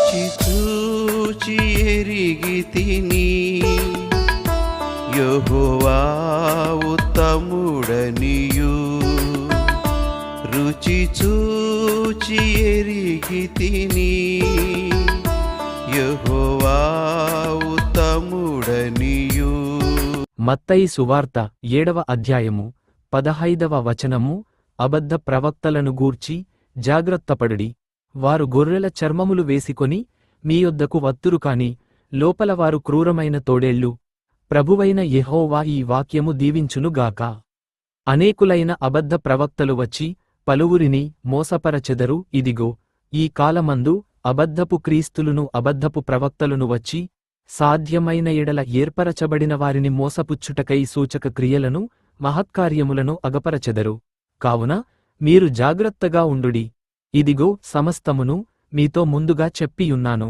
రుచి చూచి ఎరిగితిని యెహోవా ఉత్తముడనియు రుచి చూచి ఎరిగితిని యెహోవా ఉత్తముడనియు. మత్తయి సువార్త 7వ అధ్యాయము 15వ వచనము. అబద్ధ ప్రవక్తలను గూర్చి జాగ్రత్తపడుడి. వారు గొర్రెల చర్మములు వేసికొని మీ యొద్దకు వత్తురు కాని లోపల వారు క్రూరమైన తోడేళ్ళు. ప్రభువైన యెహోవా ఈ వాక్యము దీవించునుగాక. అనేకులైన అబద్ధ ప్రవక్తలు వచ్చి పలువురిని మోసపరచెదరు. ఇదిగో, ఈ కాలమందు అబద్ధపు క్రీస్తులును అబద్ధపు ప్రవక్తలును వచ్చి సాధ్యమైన ఎడల ఏర్పరచబడిన వారిని మోసపుచ్చుటకై సూచక క్రియలను మహత్కార్యములను అగపరచెదరు. కావున మీరు జాగ్రత్తగా ఉండుడి. ఇదిగో, సమస్తమును మీతో ముందుగా చెప్పియున్నాను.